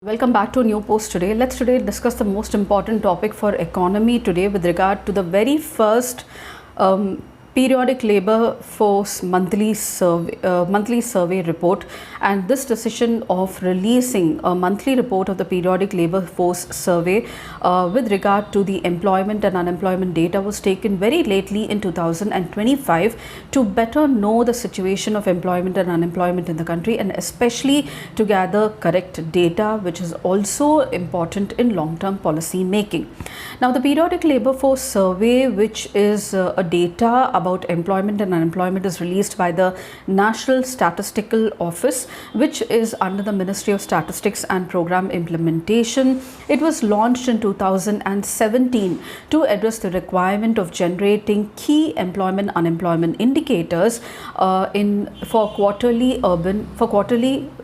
Welcome back to a new post today. Let's today discuss the most important topic for economy today with regard to the very first periodic labor force monthly survey report, and this decision of releasing a monthly report of the periodic labor force survey with regard to the employment and unemployment data was taken very lately in 2025 to better know the situation of employment and unemployment in the country, and especially to gather correct data, which is also important in long-term policy making. Now, the periodic labor force survey, which is a data about employment and unemployment, is released by the National Statistical Office, which is under the Ministry of Statistics and Program Implementation. It was launched in 2017 to address the requirement of generating key employment unemployment indicators for quarterly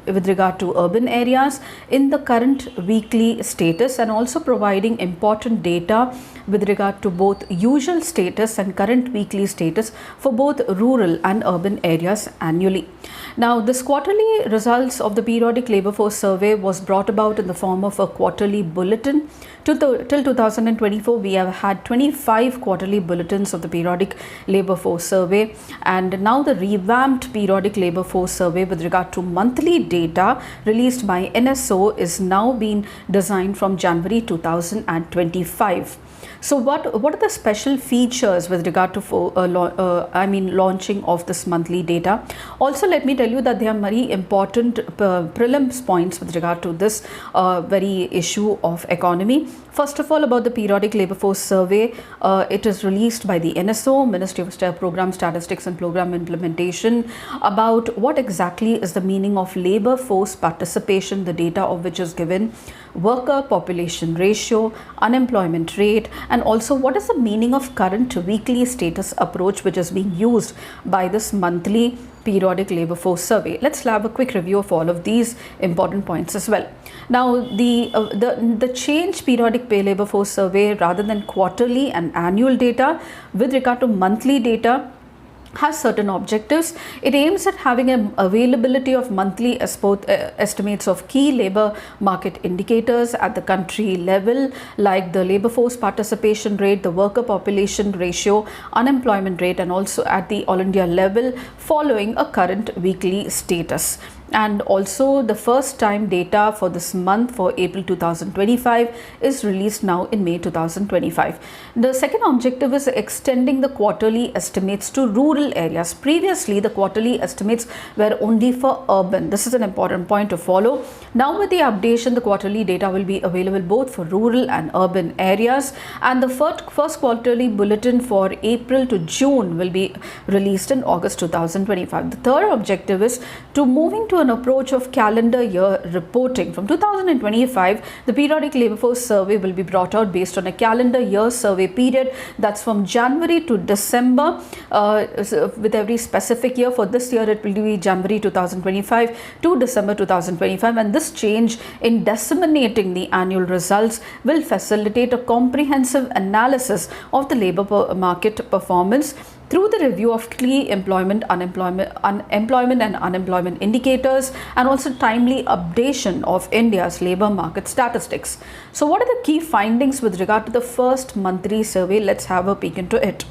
with regard to urban areas in the current weekly status, and also providing important data with regard to both usual status and current weekly status for both rural and urban areas annually. Now, this quarterly results of the periodic labor force survey was brought about in the form of a quarterly bulletin. Till 2024, we have had 25 quarterly bulletins of the periodic labor force survey, and now the revamped periodic labor force survey with regard to monthly data released by NSO is now being designed from January 2025. So what are the special features with regard to launching of this monthly data? Also, let me tell you that there are very important prelims points with regard to this very issue of economy. First of all, about the periodic labor force survey, it is released by the NSO, Ministry of Program Statistics and Program Implementation, about what exactly is the meaning of labor force participation, the data of which is given, worker population ratio, unemployment rate, and also what is the meaning of current weekly status approach which is being used by this monthly periodic labor force survey. Let's have a quick review of all of these important points as well. Now, the change periodic labor force survey, rather than quarterly and annual data, with regard to monthly data, has certain objectives. It aims at having an availability of monthly estimates of key labor market indicators at the country level, like the labor force participation rate, the worker population ratio, unemployment rate, and also at the all India level following a current weekly status. And also the first time data for this month for April 2025 is released now in May 2025. The second objective is extending the quarterly estimates to rural areas. Previously, the quarterly estimates were only for urban. This is an important point to follow. Now, with the updation, the quarterly data will be available both for rural and urban areas, and the first quarterly bulletin for April to June will be released in August 2025. The third objective is to moving to an approach of calendar year reporting. From 2025, the periodic labor force survey will be brought out based on a calendar year survey period, that's from January to December, with every specific year. For this year, it will be January 2025 to December 2025, and this change in disseminating the annual results will facilitate a comprehensive analysis of the labor market performance through the review of key employment and unemployment indicators, and also timely updation of India's labor market statistics. So what are the key findings with regard to the first monthly survey? Let's have a peek into it.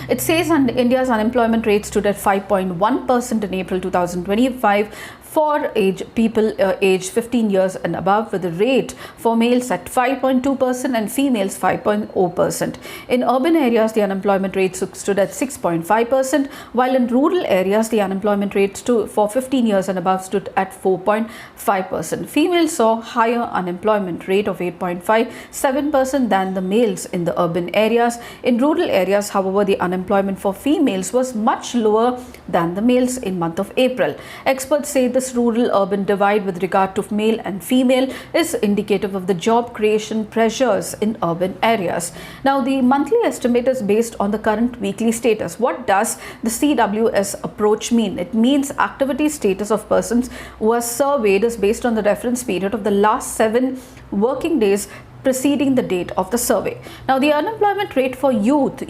It says India's unemployment rate stood at 5.1% in April 2025 for people aged 15 years and above, with the rate for males at 5.2% and females 5.0%. In urban areas, the unemployment rate stood at 6.5%, while in rural areas, the unemployment rate for 15 years and above stood at 4.5%. Females saw higher unemployment rate of 8.57% than the males in the urban areas. In rural areas, however, the unemployment for females was much lower than the males in month of April. Experts say this rural-urban divide with regard to male and female is indicative of the job creation pressures in urban areas. Now, the monthly estimate is based on the current weekly status. What does the CWS approach mean? It means activity status of persons who are surveyed is based on the reference period of the last 7 working days preceding the date of the survey. Now, the unemployment rate for youth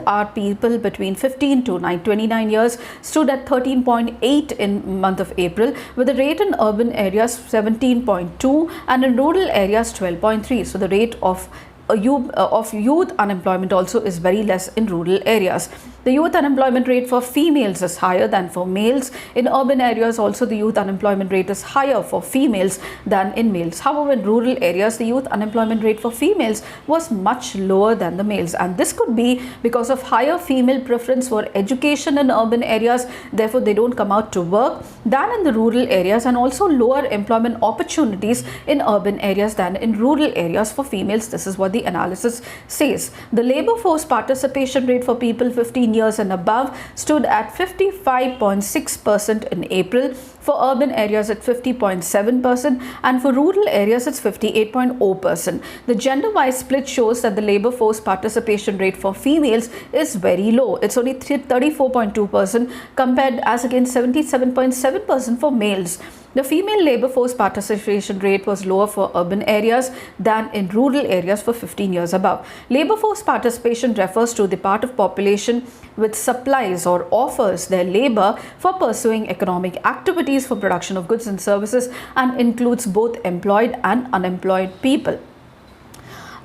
are people between 15 to 29 years, stood at 13.8 in month of April, with the rate in urban areas 17.2 and in rural areas 12.3. So the rate of youth unemployment also is very less in rural areas. The youth unemployment rate for females is higher than for males. In urban areas also, the youth unemployment rate is higher for females than in males. However, in rural areas, the youth unemployment rate for females was much lower than the males, and this could be because of higher female preference for education in urban areas. Therefore, they don't come out to work than in the rural areas, and also lower employment opportunities in urban areas than in rural areas for females. This is what the analysis says. The labor force participation rate for people 15 years and above stood at 55.6% in April, for urban areas at 50.7%, and for rural areas it's 58.0%. The gender-wise split shows that the labor force participation rate for females is very low. It's only 34.2% compared as against 77.7% for males. The female labor force participation rate was lower for urban areas than in rural areas for 15 years above. Labor force participation refers to the part of population which supplies or offers their labor for pursuing economic activities for production of goods and services, and includes both employed and unemployed people.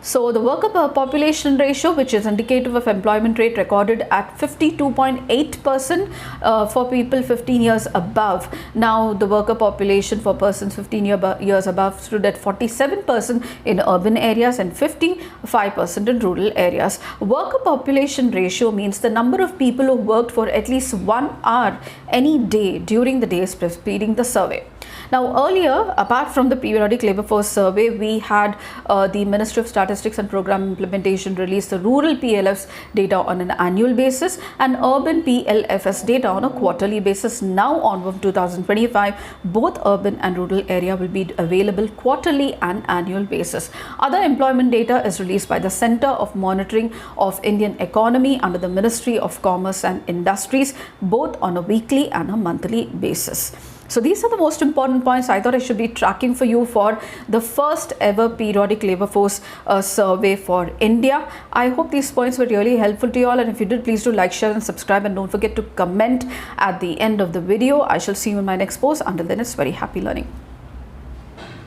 So the worker population ratio, which is indicative of employment rate, recorded at 52.8% for people 15 years above. Now the worker population for persons 15 years above stood at 47% in urban areas and 55% in rural areas. Worker population ratio means the number of people who worked for at least 1 hour any day during the days preceding the survey. Now earlier, apart from the periodic labor force survey, we had the Ministry of Statistics and Program Implementation release the rural PLF's data on an annual basis and urban PLFS data on a quarterly basis. Now onward 2025, both urban and rural area will be available quarterly and annual basis. Other employment data is released by the Center of Monitoring of Indian Economy under the Ministry of Commerce and Industries, both on a weekly and a monthly basis. So these are the most important points I thought I should be tracking for you for the first ever periodic labor force survey for India. I hope these points were really helpful to you all, and if you did, please do like, share and subscribe, and don't forget to comment at the end of the video. I shall see you in my next post. Until then, it's very happy learning.